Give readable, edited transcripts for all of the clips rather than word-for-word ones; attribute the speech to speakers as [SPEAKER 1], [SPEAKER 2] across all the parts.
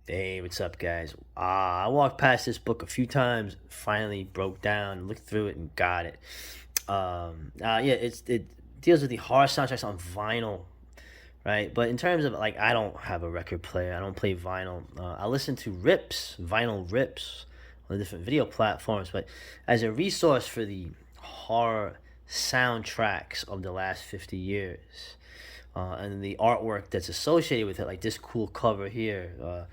[SPEAKER 1] Hey, what's up, guys? I walked past this book a few times, finally broke down, looked through it, and got it. Yeah, it deals with the horror soundtracks on vinyl, right? But in terms of like, I don't have a record player. I don't play vinyl. I listen to vinyl rips, on the different video platforms. But as a resource for the horror soundtracks of the last 50 years, and the artwork that's associated with it, like this cool cover here.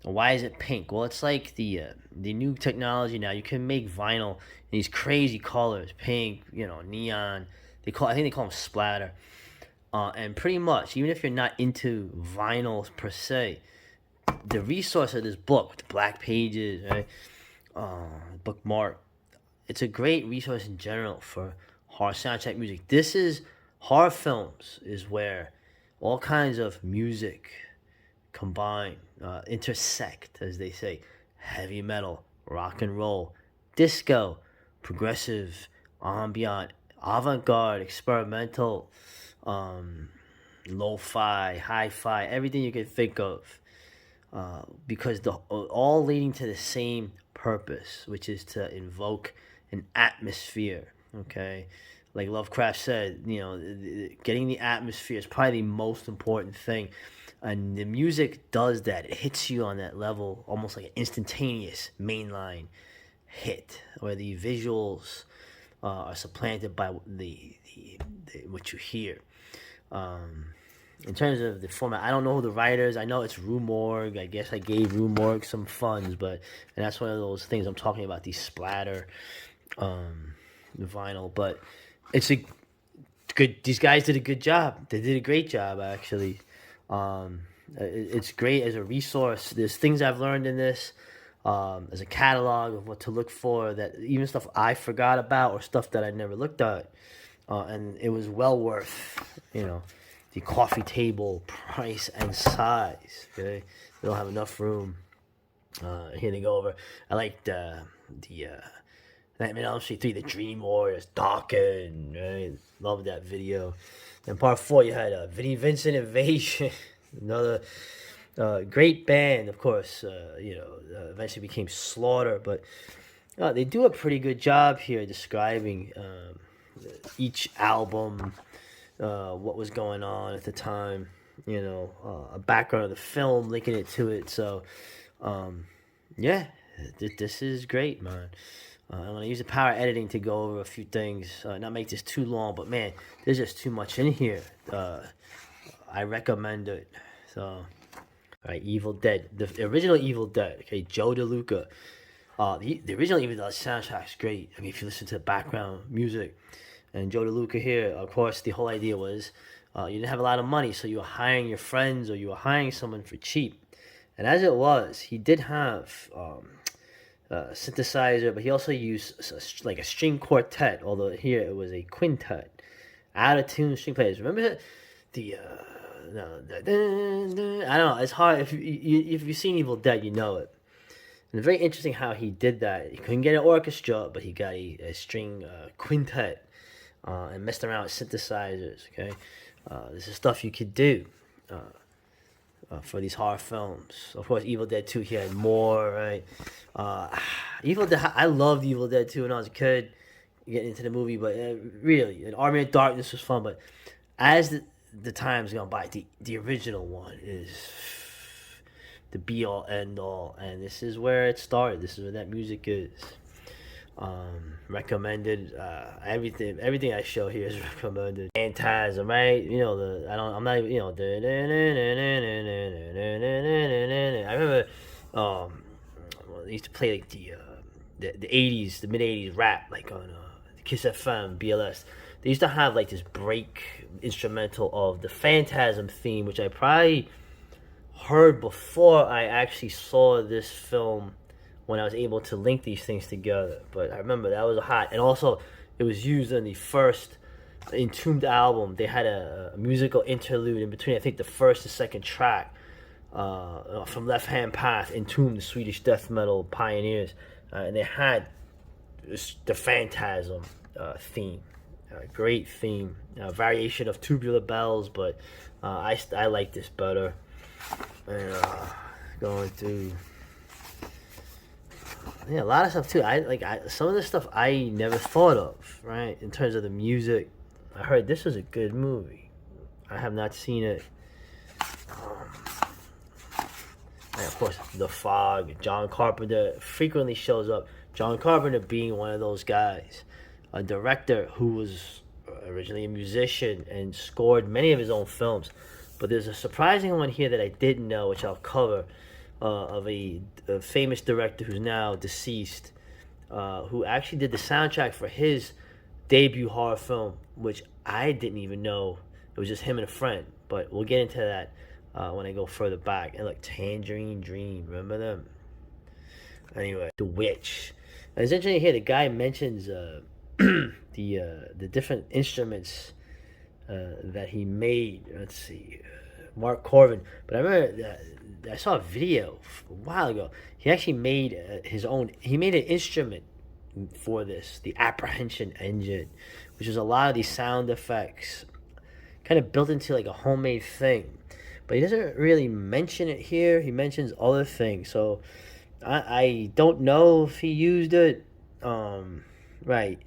[SPEAKER 1] Why is it pink? Well, it's like the new technology now. You can make vinyl in these crazy colors, pink, neon. I think they call them splatter. And pretty much, even if you're not into vinyls per se, the resource of this book, with the black pages, right, bookmark, it's a great resource in general for horror soundtrack music. This is horror films is where all kinds of music combine, intersect, as they say, heavy metal, rock and roll, disco, progressive, ambient, avant-garde, experimental, lo-fi, hi-fi, everything you can think of, because all leading to the same purpose, which is to invoke an atmosphere. Okay, like Lovecraft said, getting the atmosphere is probably the most important thing. And the music does that. It hits you on that level, almost like an instantaneous mainline hit, where the visuals are supplanted by the what you hear. In terms of the format, I don't know who the writers. I know it's Rue Morgue. I guess I gave Rue Morgue some funds, and that's one of those things I'm talking about. These splatter, vinyl, but it's a good. These guys did a good job. They did a great job, actually. It's great as a resource. There's things I've learned in this, as a catalog of what to look for, that even stuff I forgot about or stuff that I never looked at, and it was well worth, the coffee table price and size. Okay, they don't have enough room here to go over. I like the Nightmare on Elm Street 3, the Dream Warriors, Dawkins, right? Love that video. And part 4, you had Vinnie Vincent Invasion, another great band, of course. Eventually became Slaughter, but they do a pretty good job here describing each album, what was going on at the time, a background of the film, linking it to it. So, yeah, this is great, man. I'm going to use the power editing to go over a few things, not make this too long, but man, there's just too much in here. I recommend it. So, all right, Evil Dead, the original Evil Dead, okay, Joe DeLuca. The original Evil Dead soundtrack's great. I mean, if you listen to the background music, and Joe DeLuca here, of course, the whole idea was you didn't have a lot of money, so you were hiring your friends or you were hiring someone for cheap. And as it was, he did have synthesizer, but he also used like a string quartet, although here it was a quintet, out of tune string players. Remember the I don't know, it's hard. If you've seen Evil Dead, you know it. And it's very interesting how he did that. He couldn't get an orchestra, but he got a string quintet, and messed around with synthesizers. Okay, this is stuff you could do for these horror films. Of course, Evil Dead 2, he had more, right? Evil Dead, I loved Evil Dead 2 when I was a kid, getting into the movie, but really, an Army of Darkness was fun, but as the time's gone by, the original one is the be-all, end-all, and this is where it started. This is where that music is. Recommended. Everything I show here is recommended. Phantasm, right? I'm not even, I remember they used to play like the 80s, the mid 80s rap, like on Kiss FM, BLS. They used to have like this break instrumental of the Phantasm theme, which I probably heard before I actually saw this film, when I was able to link these things together. But I remember that was hot. And also, it was used in the first Entombed album. They had a musical interlude in between, I think, the first and second track, from Left Hand Path, Entombed, the Swedish death metal pioneers. And they had the Phantasm theme. Great theme. Variation of Tubular Bells, but I like this better. And going through. Yeah, a lot of stuff too. Some of the stuff I never thought of, right? In terms of the music, I heard this was a good movie. I have not seen it. And of course, The Fog. John Carpenter frequently shows up. John Carpenter being one of those guys, a director who was originally a musician and scored many of his own films. But there's a surprising one here that I didn't know, which I'll cover, of a famous director who's now deceased, who actually did the soundtrack for his debut horror film, which I didn't even know. It was just him and a friend. But we'll get into that when I go further back. And like Tangerine Dream, remember them? Anyway, The Witch. And it's interesting here. The guy mentions the different instruments that he made. Let's see, Mark Corbin. But I remember I saw a video a while ago. He actually made his own. He made an instrument for this, the apprehension engine, which is a lot of these sound effects, kind of built into like a homemade thing. But he doesn't really mention it here. He mentions other things. So I don't know if he used it. Right.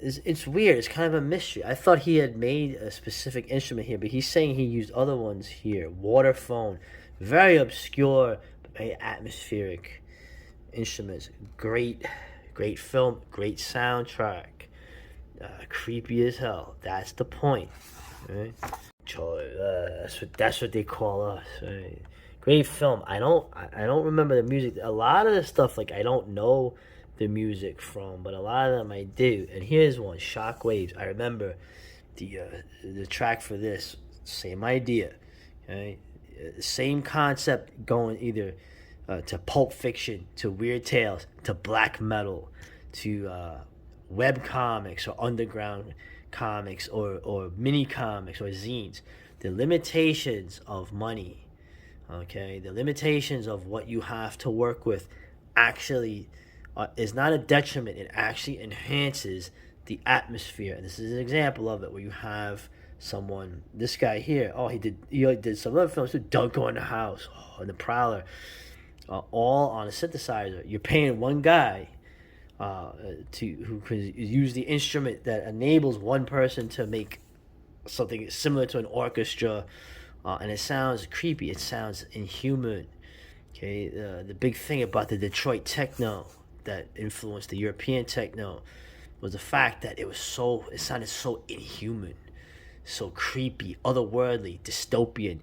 [SPEAKER 1] It's weird. It's kind of a mystery. I thought he had made a specific instrument here, but he's saying he used other ones here. Waterphone. Very obscure, but very atmospheric instruments. Great film. Great soundtrack. Creepy as hell. That's the point. Right? That's what they call us. Right? Great film. I don't remember the music. A lot of the stuff, like, I don't know the music from, but a lot of them I do. And here's one, Shockwaves. I remember the track for this. Same idea. Okay? Same concept, going either to Pulp Fiction, to Weird Tales, to black metal, to web comics or underground comics or mini comics or zines. The limitations of money, okay, the limitations of what you have to work with actually is not a detriment. It actually enhances the atmosphere. And this is an example of it, where you have someone, this guy here, he did some other films too, Dunko in the House, and The Prowler, all on a synthesizer. You're paying one guy who can use the instrument that enables one person to make something similar to an orchestra, and it sounds creepy. It sounds inhuman. Okay, the big thing about the Detroit techno that influenced the European techno was the fact that it sounded so inhuman, so creepy, otherworldly, dystopian.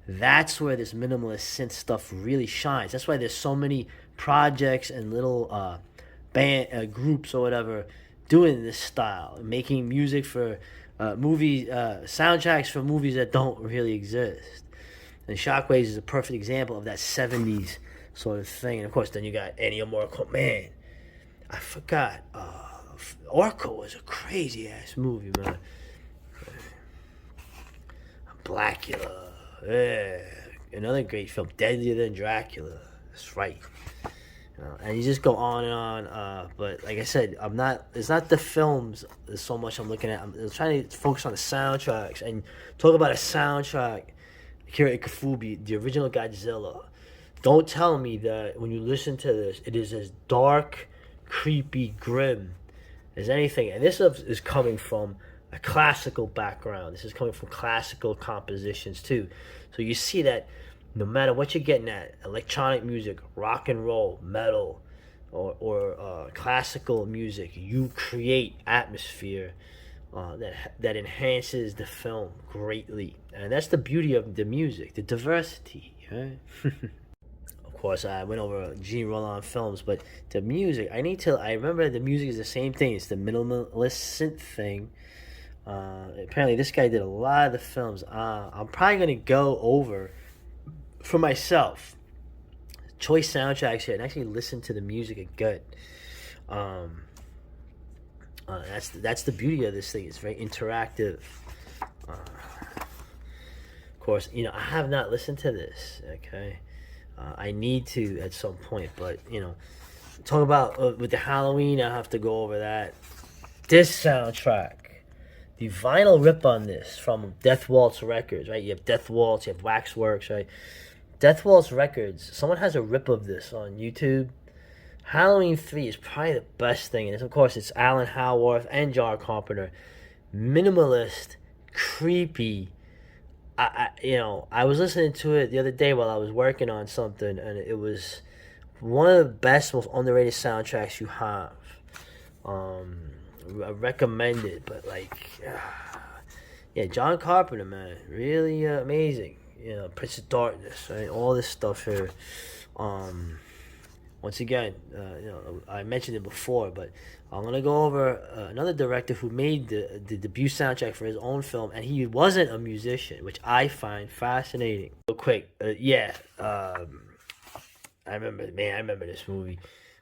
[SPEAKER 1] That's where this minimalist synth stuff really shines. That's why there's so many projects and little band groups or whatever doing this style, making music for movie soundtracks for movies that don't really exist. And Shockwaves is a perfect example of that 70s sort of thing. And of course, then you got Ennio Morricone. Man, I forgot. Orca was a crazy ass movie, man. Blackula. Yeah. Another great film, Deadlier Than Dracula. That's right. And you just go on and on. But like I said, it's not the films so much I'm looking at. I'm trying to focus on the soundtracks and talk about a soundtrack. Akira Ikafubi, the original Godzilla. Don't tell me that when you listen to this, it is as dark, creepy, grim as anything. And this is coming from a classical background. This is coming from classical compositions too. So you see that no matter what you're getting at, electronic music, rock and roll, metal, or classical music, you create atmosphere that enhances the film greatly. And that's the beauty of the music, the diversity. Right? Of course, I went over Gene Roland films, but the music, I remember the music is the same thing. It's the minimalist synth thing. Apparently, this guy did a lot of the films. I'm probably going to go over, for myself, choice soundtracks here and actually listen to the music again. That's the beauty of this thing. It's very interactive. Of course, I have not listened to this. Okay, I need to at some point. But talk about with the Halloween, I have to go over that. This soundtrack, the vinyl rip on this from Death Waltz Records, right? You have Death Waltz, you have Waxworks, right? Death Waltz Records. Someone has a rip of this on YouTube. Halloween 3 is probably the best thing. And of course, it's Alan Howarth and John Carpenter. Minimalist, creepy. I was listening to it the other day while I was working on something, and it was one of the best, most underrated soundtracks you have. I recommend it, but yeah, John Carpenter, man, really amazing. Prince of Darkness, right? All this stuff here. Once again, I mentioned it before, but I'm gonna go over another director who made the debut soundtrack for his own film, and he wasn't a musician, which I find fascinating. Real quick, I remember this movie.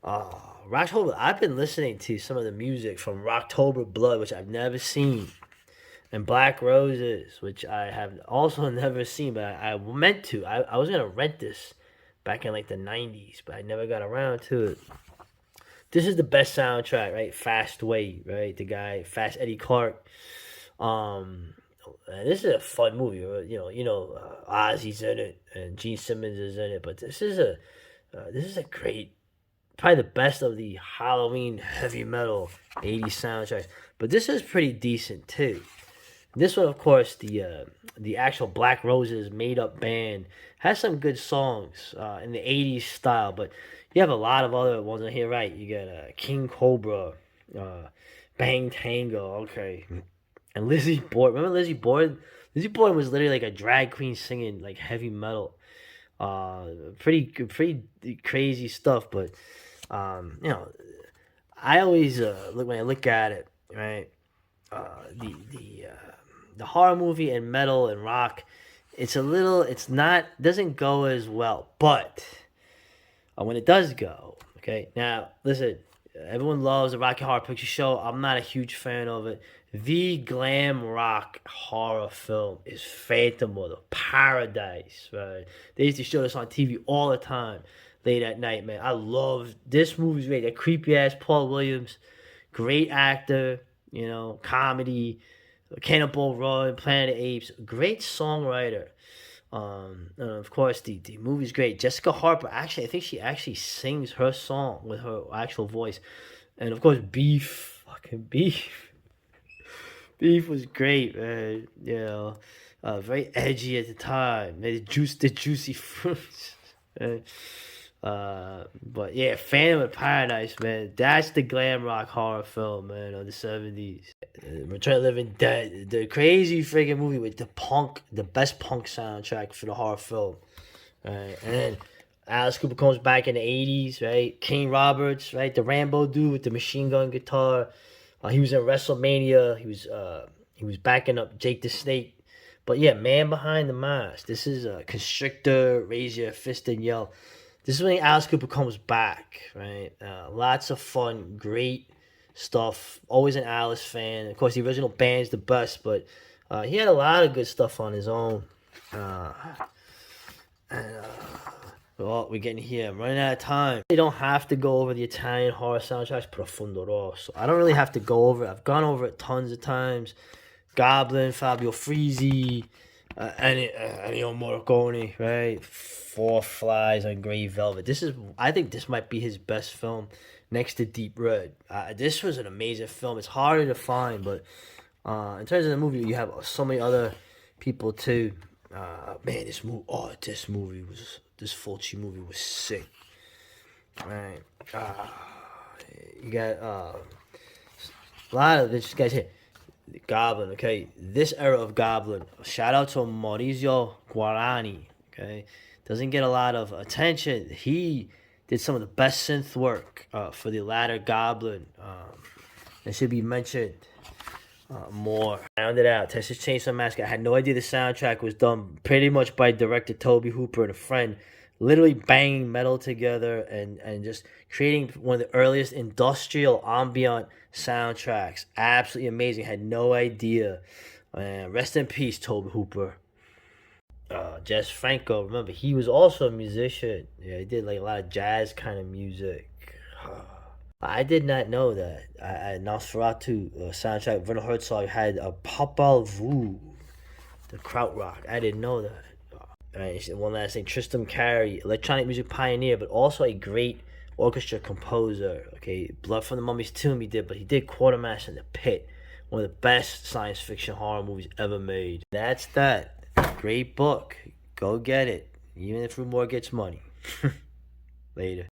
[SPEAKER 1] Rocktober. I've been listening to some of the music from Rocktober Blood, which I've never seen, and Black Roses, which I have also never seen, but I meant to. I was gonna rent this back in like the 90s, but I never got around to it. This is the best soundtrack, right? Fast Way, right? The guy, Fast Eddie Clark. This is a fun movie. Ozzy's in it and Gene Simmons is in it, but this is a great, probably the best of the Halloween heavy metal 80s soundtracks. But this is pretty decent too. This one, of course, the actual Black Roses made up band has some good songs in the 80s style, but you have a lot of other ones on here, right? You got King Cobra, Bang Tango, okay, and Lizzie Borden. Remember Lizzie Borden? Lizzie Borden was literally like a drag queen singing like heavy metal. Pretty crazy stuff, but I always when I look at it, right? The horror movie and metal and rock, doesn't go as well, but when it does go, okay. Now listen, everyone loves the Rocky Horror Picture Show. I'm not a huge fan of it. The glam rock horror film is Phantom of the Paradise, right? They used to show this on TV all the time, late at night, man. I love this movie's great. That creepy ass Paul Williams, great actor, comedy, Cannonball Run, Planet of the Apes, great songwriter. And of course, the movie's great. Jessica Harper, actually, I think she actually sings her song with her actual voice. And of course, fucking Beef. Beef was great, man. Very edgy at the time. The juicy fruits. But yeah, Phantom of Paradise, man. That's the glam rock horror film, man, of the 70s. Return of the Living Dead, the crazy freaking movie with the best punk soundtrack for the horror film. Right? And then Alice Cooper comes back in the 80s, right? King Roberts, right? The Rambo dude with the machine gun guitar. He was in WrestleMania. He was backing up Jake the Snake. But yeah, Man Behind the Mask. This is Constrictor, Raise Your Fist and Yell. This is when Alice Cooper comes back, right? Lots of fun, great stuff. Always an Alice fan. Of course, the original band's the best, but he had a lot of good stuff on his own. Well, we're getting here. I'm running out of time. They don't have to go over the Italian horror soundtracks, Profondo Rosso. I don't really have to go over it. I've gone over it tons of times. Goblin, Fabio Frizzi, Ennio Morricone, right? Four Flies on Grey Velvet. I think this might be his best film next to Deep Red. This was an amazing film. It's harder to find, but in terms of the movie, you have so many other people too. Man, this Fulci movie was sick. Right. You got a lot of this guys here. Goblin, okay. This era of Goblin. Shout out to Maurizio Guarani, okay. Doesn't get a lot of attention. He did some of the best synth work for the latter Goblin. That should be mentioned more. Found it out. Texas Chainsaw Massacre. I had no idea the soundtrack was done pretty much by director Tobe Hooper and a friend. Literally banging metal together and just creating one of the earliest industrial ambient soundtracks. Absolutely amazing. Had no idea. Man, rest in peace, Tobe Hooper. Jess Franco, remember, he was also a musician. Yeah, he did like a lot of jazz kind of music. I did not know that. Nosferatu soundtrack, Werner Herzog had a Popol Vuh, the Krautrock. I didn't know that. All right, one last thing. Tristram Cary, electronic music pioneer, but also a great orchestra composer. Okay, Blood from the Mummy's Tomb he did, but he did Quartermaster in the Pit, one of the best science fiction horror movies ever made. That's that. Great book. Go get it, even if Rumor gets money. Later.